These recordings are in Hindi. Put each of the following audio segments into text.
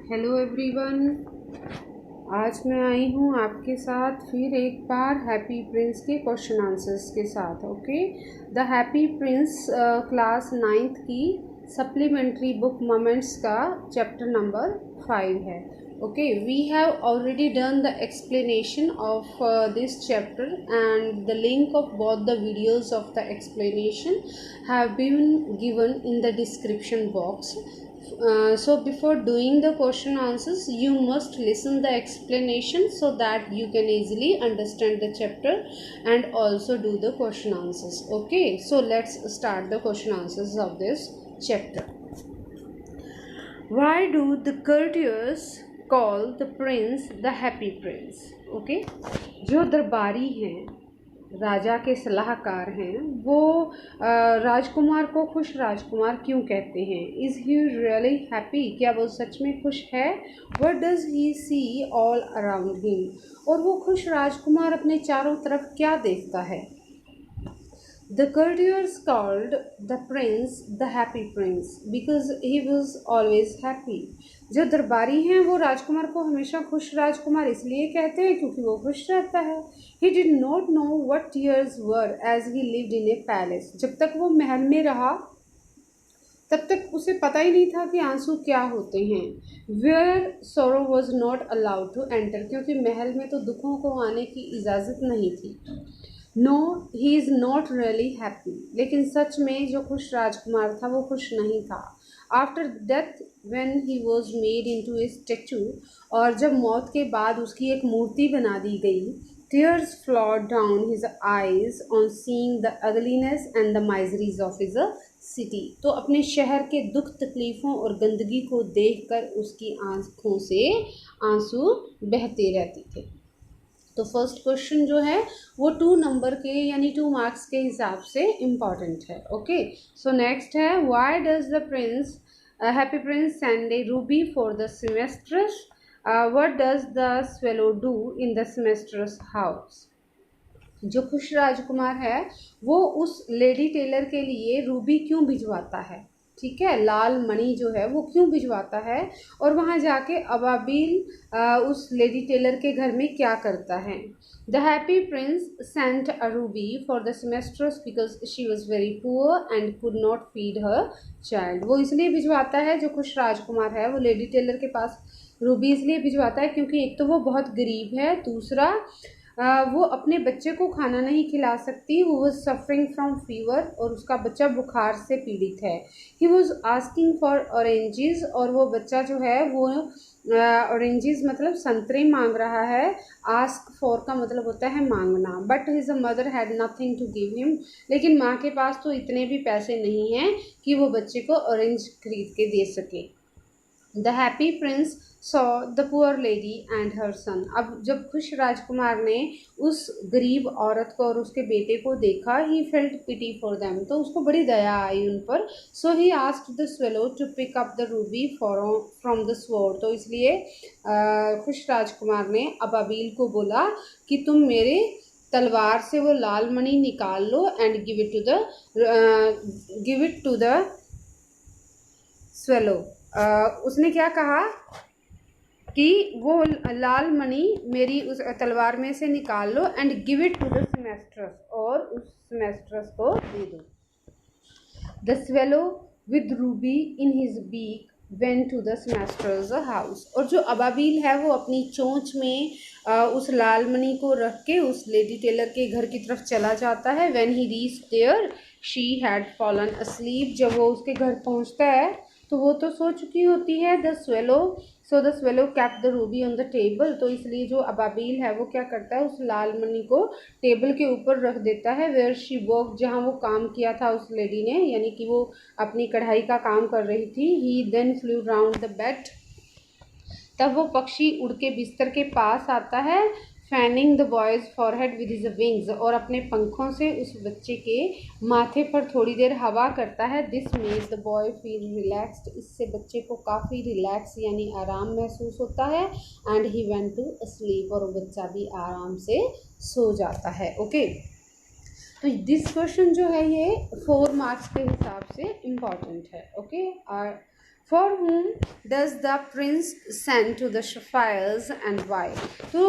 Hello everyone. आज मैं आई हूँ आपके साथ फिर एक बार हैप्पी प्रिंस के क्वेश्चन आंसर्स के साथ। Okay, the happy prince class 9th की सप्लीमेंट्री बुक मोमेंट्स का चैप्टर नंबर 5 है। Okay, we have already done the explanation of this chapter and the link of both the videos of the explanation have been given in the description box. So before doing the question answers, you must listen the explanation so that you can easily understand the chapter and also do the question answers. Okay, so let's start the question answers of this chapter. Why do the courtiers call the prince the happy prince? Okay, जो दरबारी हैं, राजा के सलाहकार हैं, वो राजकुमार को खुश राजकुमार क्यों कहते हैं? Is he really happy? क्या वो सच में खुश है? What does he see all around him? और वो खुश राजकुमार अपने चारों तरफ क्या देखता है? The courtiers called the prince the happy prince because he was always happy. जो दरबारी हैं वो राजकुमार को हमेशा खुश राजकुमार इसलिए कहते हैं क्योंकि वो खुश रहता है. He did not know what tears were as he lived in a palace. जब तक वो महल में रहा तब तक उसे पता ही नहीं था कि आंसू क्या होते हैं. Where sorrow was not allowed to enter, क्योंकि महल में तो दुखों को आने की इजाज़त नहीं थी. No, he is not really happy. लेकिन सच में जो खुश राजकुमार था वो खुश नहीं था. After death when he was made into A statue, और जब मौत के बाद उसकी एक मूर्ति बना दी गई, tears flowed down his eyes on seeing the ugliness and the miseries of his city. तो अपने शहर के दुख तकलीफ़ों और गंदगी को देखकर उसकी आँखों से आंसू बहते रहते थे. तो फर्स्ट क्वेश्चन जो है वो 2 नंबर के यानी 2 मार्क्स के हिसाब से इम्पॉर्टेंट है. ओके, सो नेक्स्ट है, why does the prince happy prince send a ruby for the seamstress? What does the swallow do in the seamstress house? जो खुश राजकुमार है वो उस लेडी टेलर के लिए रूबी क्यों भिजवाता है? ठीक है, लाल मणि जो है वो क्यों भिजवाता है, और वहाँ जाके अबाबिल उस लेडी टेलर के घर में क्या करता है? The happy prince sent a ruby for the seamstress because she was very poor and could not feed her child. वो इसलिए भिजवाता है, जो खुश राजकुमार है वो लेडी टेलर के पास रूबी इसलिए भिजवाता है क्योंकि एक तो वो बहुत गरीब है, दूसरा वो अपने बच्चे को खाना नहीं खिला सकती. वो वॉज सफरिंग फ्रॉम फीवर और उसका बच्चा बुखार से पीड़ित है. He was asking for oranges, और वो बच्चा जो है वो ऑरेंजेस मतलब संतरे मांग रहा है. आस्क फॉर का मतलब होता है मांगना. But his mother had nothing to give him, लेकिन माँ के पास तो इतने भी पैसे नहीं हैं कि वो बच्चे को ऑरेंज खरीद के दे सके. The happy prince saw the poor lady and her son. अब जब खुश राजकुमार ने उस गरीब औरत को और उसके बेटे को देखा, he felt pity for them, तो उसको बड़ी दया आई उन पर. So he asked the swallow to pick up the ruby from the sword. तो इसलिए खुश राजकुमार ने अबाबिल को बोला कि तुम मेरे तलवार से वो लाल मणि निकाल लो and give it to the swallow. उसने क्या कहा कि वो लाल मणि मेरी उस तलवार में से निकाल लो and give it to the seamstress, और उस सेमेस्ट्रेस को दे दो. The swallow with ruby in his beak went to the seamstress house. और जो अबाबिल है वो अपनी चोंच में उस लाल मणि को रख के उस लेडी टेलर के घर की तरफ चला जाता है. When he reached there she had fallen asleep. जब वो उसके घर पहुंचता है तो वो तो सो चुकी होती है. The swallow kept the Ruby on the table. तो इसलिए जो अबाबिल है वो क्या करता है, उस लाल मणि को टेबल के ऊपर रख देता है. वेयर शी वर्क, जहाँ वो काम किया था उस लेडी ने, यानी कि वो अपनी कढ़ाई का काम कर रही थी. He then flew round the bed. तब वो पक्षी उड़ के बिस्तर के पास आता है. Fanning the boys forehead with his wings, और अपने पंखों से उस बच्चे के माथे पर थोड़ी देर हवा करता है. This made the boy feel relaxed. इससे बच्चे को काफ़ी रिलैक्स यानी आराम महसूस होता है. And he went to sleep, और वो बच्चा भी आराम से सो जाता है. ओके, तो दिस क्वेश्चन जो है ये 4 मार्क्स के हिसाब से इम्पॉर्टेंट है. ओके, और For whom does the prince send to the sapphires and why? तो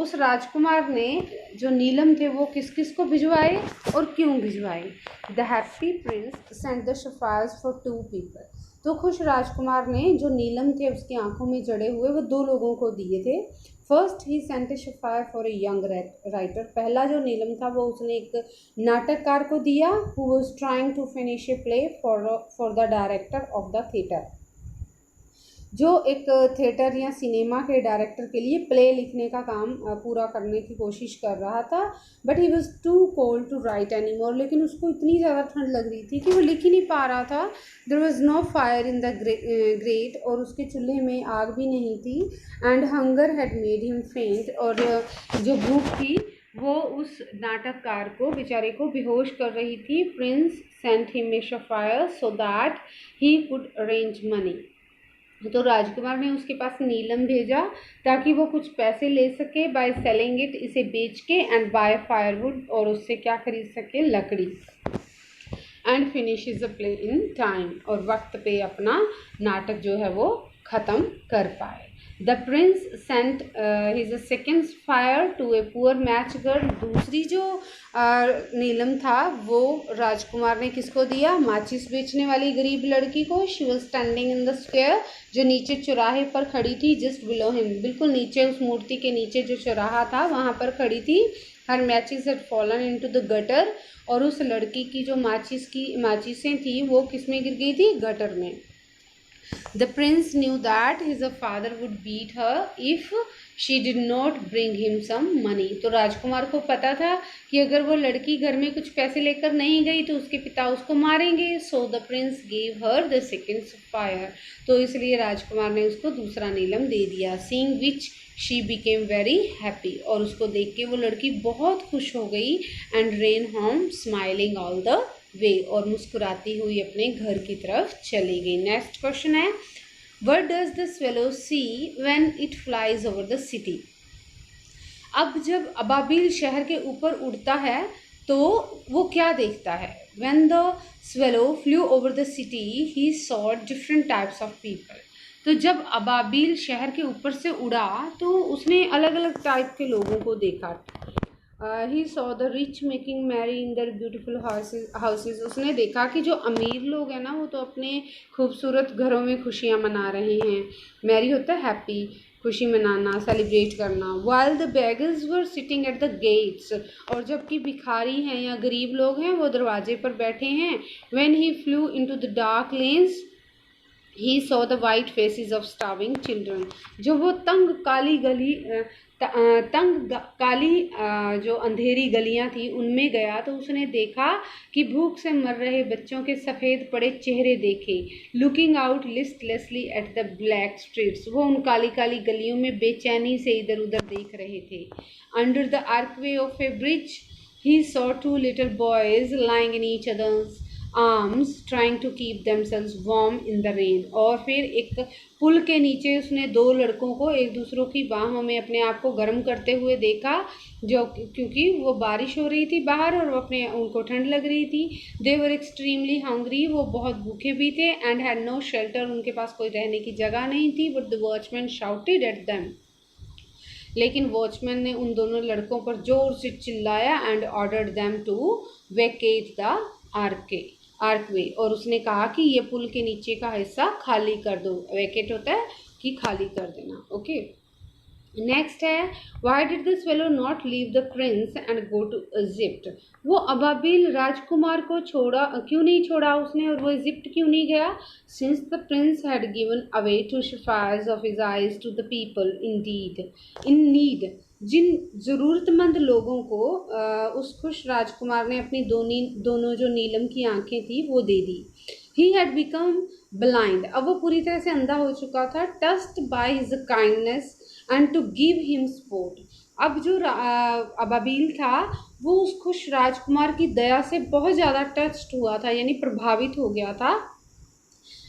उस राजकुमार ने जो नीलम थे वो किस किस को भिजवाए और क्यों भिजवाए? The happy prince sent the sapphires for 2 people. तो खुश राजकुमार ने जो नीलम थे उसकी आंखों में जड़े हुए वो 2 लोगों को दिए थे. First he sent a sapphire for a young writer. पहला जो नीलम था वो उसने एक नाटककार को दिया who was trying to finish a play for the director of the theatre. जो एक थिएटर या सिनेमा के डायरेक्टर के लिए प्ले लिखने का काम पूरा करने की कोशिश कर रहा था. But he was too cold to write any more. लेकिन उसको इतनी ज़्यादा ठंड लग रही थी कि वो लिख ही नहीं पा रहा था. There was no fire in the grate. और उसके चूल्हे में आग भी नहीं थी. And hunger had made him faint. और जो भूख थी वो उस नाटककार को बेचारे को बेहोश कर रही थी. Prince sent him a sapphire so that he could arrange money. तो राजकुमार ने उसके पास नीलम भेजा ताकि वो कुछ पैसे ले सके बाय सेलिंग इट, इसे बेच के, एंड बाय फायरवुड, और उससे क्या खरीद सके? लकड़ी. And finishes the play in time. और वक्त पे अपना नाटक जो है वो ख़त्म कर पाए. The prince sent his second fire to a poor match girl. दूसरी जो नीलम था वो राजकुमार ने किसको दिया? माचिस बेचने वाली गरीब लड़की को. She was standing in the square, जो नीचे चौराहे पर खड़ी थी. जस्ट बिलो हिम, बिल्कुल नीचे, उस मूर्ति के नीचे जो चौराहा था वहाँ पर खड़ी थी. Her matches had fallen into the gutter. और उस लड़की की जो माचिसें थी वो किस में गिर गई थी? गटर में. The prince knew that his father would beat her if she did not bring him some money. तो राजकुमार को पता था कि अगर वो लड़की घर में कुछ पैसे लेकर नहीं गई तो उसके पिता उसको मारेंगे. So the prince gave her the second sapphire. तो इसलिए राजकुमार ने उसको दूसरा नीलम दे दिया. Seeing which she became very happy. और उसको देख के वो लड़की बहुत खुश हो गई. And ran home smiling all the वे, और मुस्कुराती हुई अपने घर की तरफ चली गई. नेक्स्ट क्वेश्चन है, what does the swallow see when it flies over the city? अब जब अबाबिल शहर के ऊपर उड़ता है तो वो क्या देखता है? When the swallow flu over the city he saw different types of people. तो जब अबाबिल शहर के ऊपर से उड़ा तो उसने अलग अलग टाइप के लोगों को देखा. He saw the rich making merry in their beautiful houses. उसने देखा कि जो अमीर लोग हैं ना वो तो अपने खूबसूरत घरों में खुशियाँ मना रहे हैं. मैरी होता है हैप्पी, खुशी मनाना, सेलिब्रेट करना. While the beggars were sitting at the gates. और जबकि भिखारी हैं या गरीब लोग हैं वो दरवाजे पर बैठे हैं. When he flu into the dark lens he saw the white faces of starving children. जो वो तंग काली जो अंधेरी गलियां थी उनमें गया तो उसने देखा कि भूख से मर रहे बच्चों के सफ़ेद पड़े चेहरे देखे. Looking out listlessly at the black streets. वो उन काली काली गलियों में बेचैनी से इधर उधर देख रहे थे. Under the archway of a bridge he saw 2 little boys lying in each other's arms trying to keep themselves warm in the rain. और फिर एक पुल के नीचे उसने 2 लड़कों को एक दूसरों की बाहों में अपने आप को गर्म करते हुए देखा, जो क्योंकि वो बारिश हो रही थी बाहर और उनको ठंड लग रही थी. They were extremely hungry. वो बहुत भूखे भी थे. And had no shelter. उनके पास कोई रहने की जगह नहीं थी. But the watchman shouted at them. लेकिन वॉचमैन ने उन दोनों लड़कों पर जोर से चिल्लाया. And ordered them to vacate the archway. और उसने कहा कि ये पुल के नीचे का हिस्सा खाली कर दो. वेकेट होता है कि खाली कर देना. ओके, नेक्स्ट है, why did the swallow not leave the prince and go to Egypt? वो अबाबिल राजकुमार को क्यों नहीं छोड़ा उसने, और वो इजिप्ट क्यों नहीं गया? Since the prince had given away two sapphires of his eyes to the people in need. जिन ज़रूरतमंद लोगों को उस खुश राजकुमार ने अपनी दोनों जो नीलम की आंखें थी वो दे दी. He had become blind. अब वो पूरी तरह से अंधा हो चुका था. Touched by his kindness and to give him support. अब जो अबाबिल था वो उस खुश राजकुमार की दया से बहुत ज़्यादा टच्ड हुआ था, यानी प्रभावित हो गया था.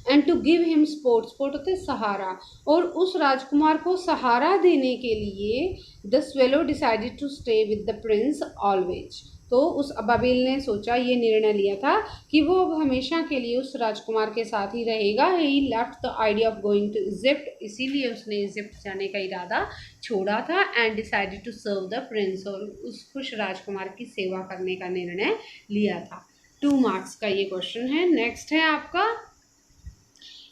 And to give him support होते सहारा. और उस राजकुमार को सहारा देने के लिए the swallow decided to stay with the prince always. तो उस अबाबिल ने सोचा, ये निर्णय लिया था कि वो अब हमेशा के लिए उस राजकुमार के साथ ही रहेगा। He left the idea of going to Egypt, इसीलिए उसने इजिप्ट जाने का इरादा छोड़ा था। And decided to serve the prince, और उस खुश राजकुमार की सेवा करने का निर्णय लिया था। 2 मार्क्स का ये क्वेश्चन है। नेक्स्ट है आपका,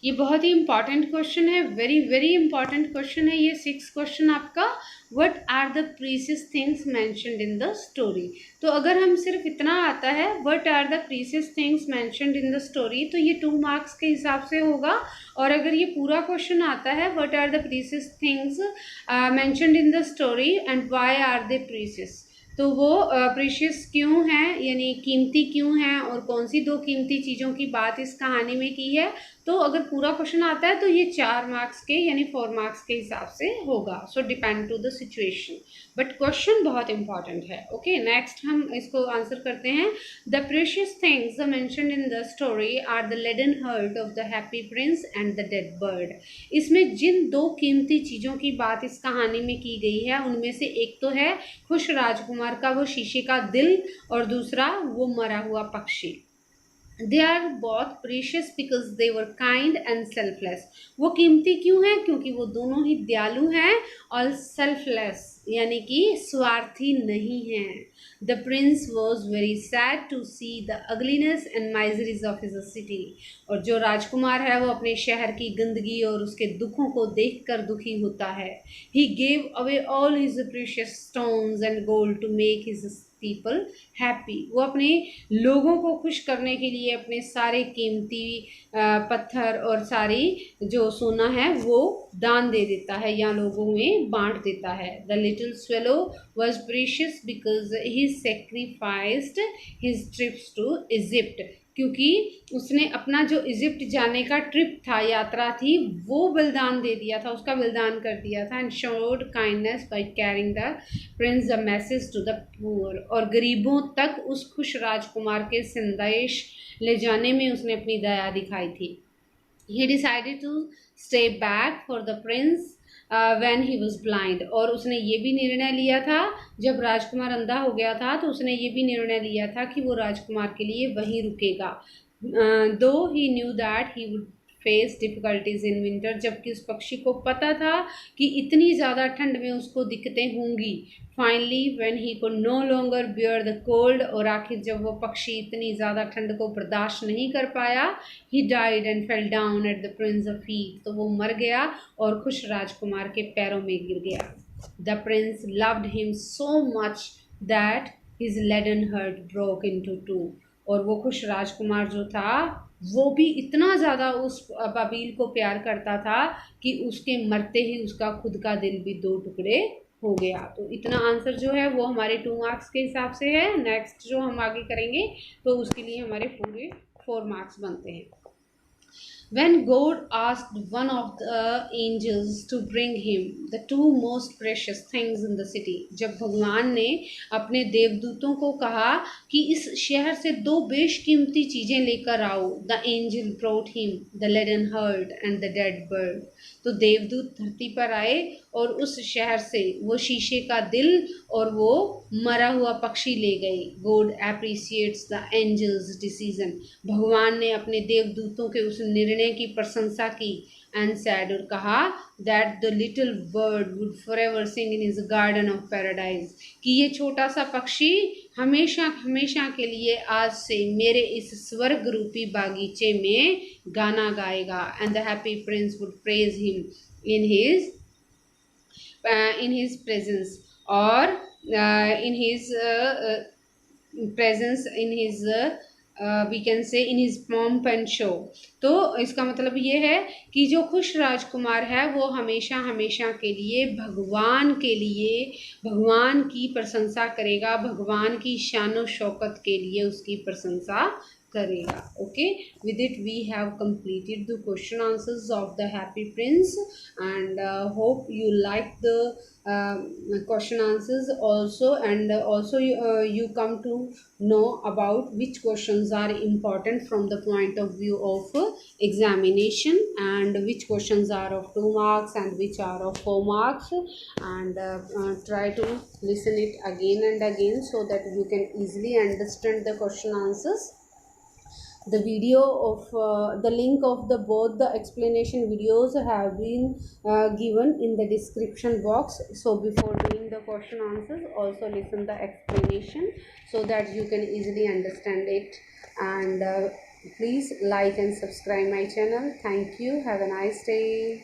ये बहुत ही इंपॉर्टेंट क्वेश्चन है, वेरी वेरी इंपॉर्टेंट क्वेश्चन है ये। 6 क्वेश्चन आपका, what are the precious things mentioned in the story. तो अगर हम सिर्फ इतना आता है what are the precious things mentioned in the story, तो ये 2 मार्क्स के हिसाब से होगा। और अगर ये पूरा क्वेश्चन आता है what are the precious things mentioned in the story and why are they precious, तो वो प्रीशियस क्यों हैं, यानी कीमती क्यों हैं, और कौन सी 2 कीमती चीज़ों की बात इस कहानी में की है। तो अगर पूरा क्वेश्चन आता है तो ये 4 मार्क्स के यानी 4 मार्क्स के हिसाब से होगा। So depend to the situation, but question बहुत इंपॉर्टेंट है। ओके, नेक्स्ट हम इसको आंसर करते हैं। The precious things mentioned in the story are the leaden heart of the happy prince and the dead bird. इसमें जिन 2 कीमती चीज़ों की बात इस कहानी में की गई है, उनमें से एक तो है खुश राजकुमार का वो शीशे का दिल, और दूसरा वो मरा हुआ पक्षी। They are both precious because they were kind and selfless. वो कीमती क्यों हैं? क्योंकि वो दोनों ही दयालु हैं और selfless यानी कि स्वार्थी नहीं हैं। The prince was very sad to see the ugliness and miseries of his city. और जो राजकुमार है वो अपने शहर की गंदगी और उसके दुखों को देखकर दुखी होता है। He gave away all his precious stones and gold to make his people happy. वो अपने लोगों को खुश करने के लिए अपने सारे कीमती पत्थर और सारी जो सोना है वो दान दे देता है या लोगों में बांट देता है। The little swallow was precious because he sacrificed his trips to Egypt, क्योंकि उसने अपना जो इजिप्ट जाने का ट्रिप था, यात्रा थी, वो बलिदान दे दिया था, उसका बलिदान कर दिया था। And showed kindness by carrying the prince the message to the poor, और गरीबों तक उस खुश राजकुमार के संदेश ले जाने में उसने अपनी दया दिखाई थी। He decided to stay back for the prince when he was blind, और उसने ये भी निर्णय लिया था, जब राजकुमार अंधा हो गया था तो उसने ये भी निर्णय लिया था कि वो राजकुमार के लिए वहीं रुकेगा। Though he knew that he would face difficulties in winter, जबकि उस पक्षी को पता था कि इतनी ज़्यादा ठंड में उसको दिक्कतें होंगी। Finally when he could no longer bear the cold, और आखिर जब वो पक्षी इतनी ज़्यादा ठंड को बर्दाश्त नहीं कर पाया, he died and fell down at the Prince of feet, तो वो मर गया और खुश राजकुमार के पैरों में गिर गया। The prince loved him so much that his leaden heart broke into 2, और वो खुश राजकुमार जो था वो भी इतना ज़्यादा उस अबाबील को प्यार करता था कि उसके मरते ही उसका खुद का दिल भी 2 टुकड़े हो गया। तो इतना आंसर जो है वो हमारे 2 मार्क्स के हिसाब से है। नेक्स्ट जो हम आगे करेंगे तो उसके लिए हमारे पूरे 4 मार्क्स बनते हैं। When God asked one of the angels to bring him the 2 most precious things in the city, जब भगवान ने अपने देवदूतों को कहा कि इस शहर से 2 बेशकीमती चीज़ें लेकर आओ, the angel brought him the leaden heart and the dead bird, तो देवदूत धरती पर आए और उस शहर से वो शीशे का दिल और वो मरा हुआ पक्षी ले गए। God appreciates the angels decision, भगवान ने अपने देवदूतों के उस निर्णय की प्रशंसा की। एंड सैड, और कहा that the little bird would forever sing in his garden of paradise, कि ये छोटा सा पक्षी हमेशा हमेशा के लिए आज से मेरे इस स्वर्ग रूपी बागीचे में गाना गाएगा। And the happy prince would praise him in his presence, और in his presence in his we can say in his pomp and show. तो इसका मतलब ये है कि जो खुश राजकुमार है वो हमेशा हमेशा के लिए भगवान की प्रशंसा करेगा, भगवान की शान और शौकत के लिए उसकी प्रशंसा करेगा. Okay, with it we have completed the question answers of the Happy Prince, and hope you like the question answers also, and also you come to know about which questions are important from the point of view of examination, and which questions are of 2 marks and which are of 4 marks, and try to listen it again and again so that you can easily understand the question answers. The video of the link of the both the explanation videos have been given in the description box. So before doing the question answers, also listen the explanation so that you can easily understand it. And please like and subscribe my channel. Thank you. Have a nice day.